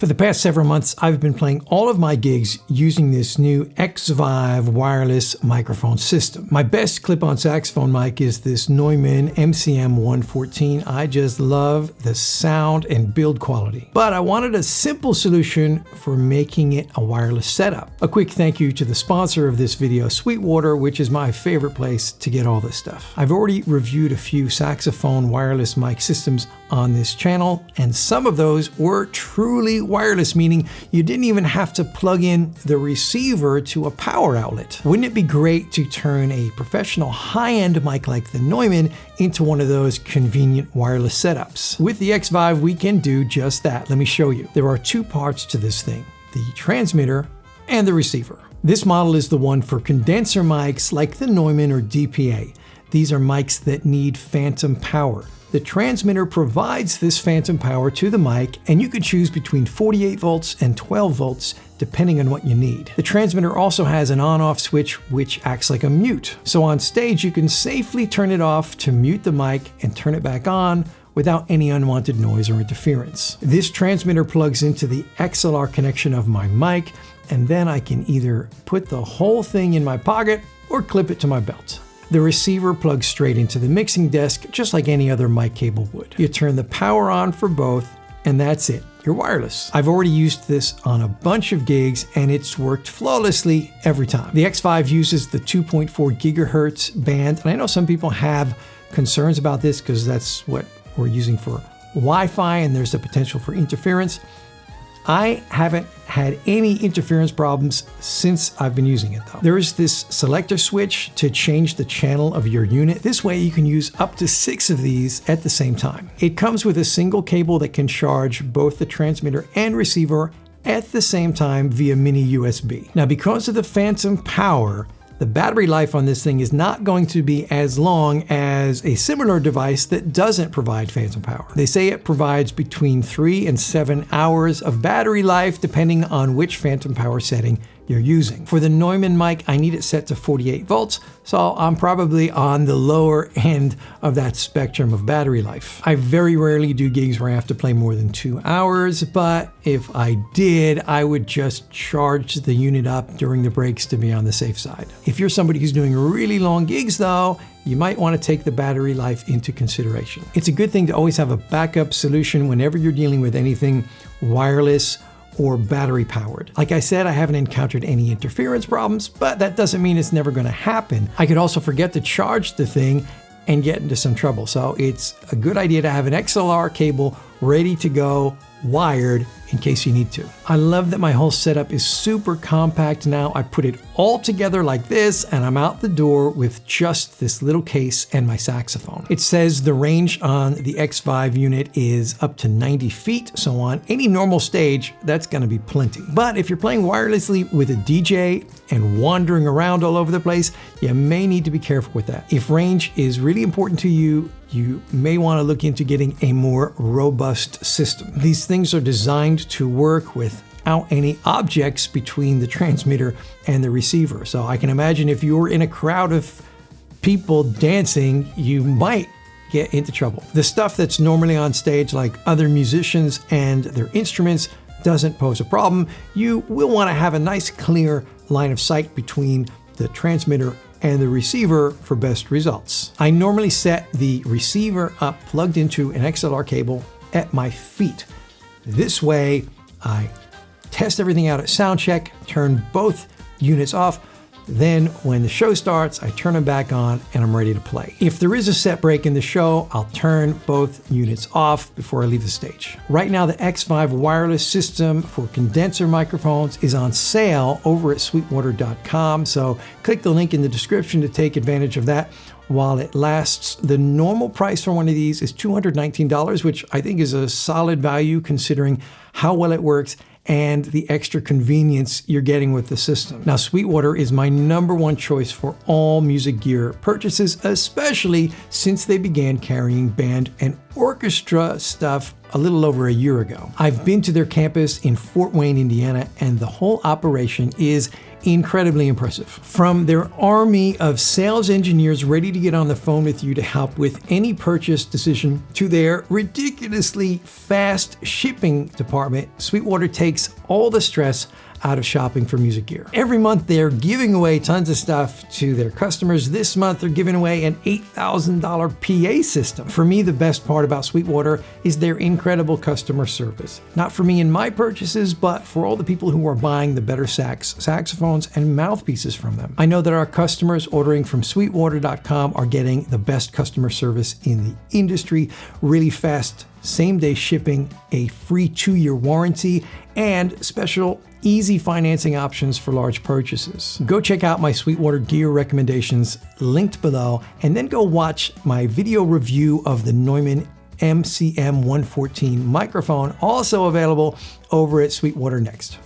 For the past several months, I've been playing all of my gigs using this new XVIVE wireless microphone system. My best clip-on saxophone mic is this Neumann MCM 114. I just love the sound and build quality. But I wanted a simple solution for making it a wireless setup. A quick thank you to the sponsor of this video, Sweetwater, which is my favorite place to get all this stuff. I've already reviewed a few saxophone wireless mic systems on this channel, and some of those were truly wireless, meaning you didn't even have to plug in the receiver to a power outlet. Wouldn't it be great to turn a professional high-end mic like the Neumann into one of those convenient wireless setups? With the XVIVE, we can do just that. Let me show you. There are two parts to this thing, the transmitter and the receiver. This model is the one for condenser mics like the Neumann or DPA. These are mics that need phantom power. The transmitter provides this phantom power to the mic, and you can choose between 48 volts and 12 volts depending on what you need. The transmitter also has an on-off switch which acts like a mute. So on stage you can safely turn it off to mute the mic and turn it back on without any unwanted noise or interference. This transmitter plugs into the XLR connection of my mic, and then I can either put the whole thing in my pocket or clip it to my belt. The receiver plugs straight into the mixing desk, just like any other mic cable would. You turn the power on for both, and that's it. You're wireless. I've already used this on a bunch of gigs, and it's worked flawlessly every time. The XVIVE uses the 2.4 gigahertz band, and I know some people have concerns about this because that's what we're using for Wi-Fi, and there's the potential for interference. I haven't had any interference problems since I've been using it though. There is this selector switch to change the channel of your unit. This way you can use up to 6 of these at the same time. It comes with a single cable that can charge both the transmitter and receiver at the same time via mini USB. Now, because of the phantom power, the battery life on this thing is not going to be as long as a similar device that doesn't provide phantom power. They say it provides between 3 and 7 hours of battery life depending on which phantom power setting you're using. For the Neumann mic, I need it set to 48 volts, so I'm probably on the lower end of that spectrum of battery life. I very rarely do gigs where I have to play more than 2 hours, but if I did, I would just charge the unit up during the breaks to be on the safe side. If you're somebody who's doing really long gigs though, you might want to take the battery life into consideration. It's a good thing to always have a backup solution whenever you're dealing with anything wireless or battery powered. Like I said, I haven't encountered any interference problems, but that doesn't mean it's never going to happen. I could also forget to charge the thing and get into some trouble. So it's a good idea to have an XLR cable ready to go, wired, in case you need to. I love that my whole setup is super compact now. I put it all together like this, and I'm out the door with just this little case and my saxophone. It says the range on the XVIVE unit is up to 90 feet, so on any normal stage, that's gonna be plenty. But if you're playing wirelessly with a DJ and wandering around all over the place, you may need to be careful with that. If range is really important to you, you may want to look into getting a more robust system. These things are designed to work without any objects between the transmitter and the receiver. So I can imagine if you're in a crowd of people dancing, you might get into trouble. The stuff that's normally on stage, like other musicians and their instruments, doesn't pose a problem. You will want to have a nice clear line of sight between the transmitter and the receiver for best results. I normally set the receiver up plugged into an XLR cable at my feet. This way, I test everything out at sound check, turn both units off, then when the show starts, I turn them back on and I'm ready to play. If there is a set break in the show, I'll turn both units off before I leave the stage. Right now, the XVIVE wireless system for condenser microphones is on sale over at Sweetwater.com, so click the link in the description to take advantage of that while it lasts. The normal price for one of these is $219, which I think is a solid value considering how well it works and the extra convenience you're getting with the system. Now, Sweetwater is my #1 choice for all music gear purchases, especially since they began carrying band and orchestra stuff a little over a year ago. I've been to their campus in Fort Wayne, Indiana, and the whole operation is incredibly impressive. From their army of sales engineers ready to get on the phone with you to help with any purchase decision, to their ridiculously fast shipping department, Sweetwater takes all the stress out of shopping for music gear. Every month they're giving away tons of stuff to their customers. This month they're giving away an $8,000 PA system. For me, the best part about Sweetwater is their incredible customer service. Not for me and my purchases, but for all the people who are buying the BetterSax saxophones and mouthpieces from them. I know that our customers ordering from Sweetwater.com are getting the best customer service in the industry, really fast same-day shipping, a free 2-year warranty, and special easy financing options for large purchases. Go check out my Sweetwater gear recommendations linked below, and then go watch my video review of the Neumann MCM 114 microphone, also available over at Sweetwater next.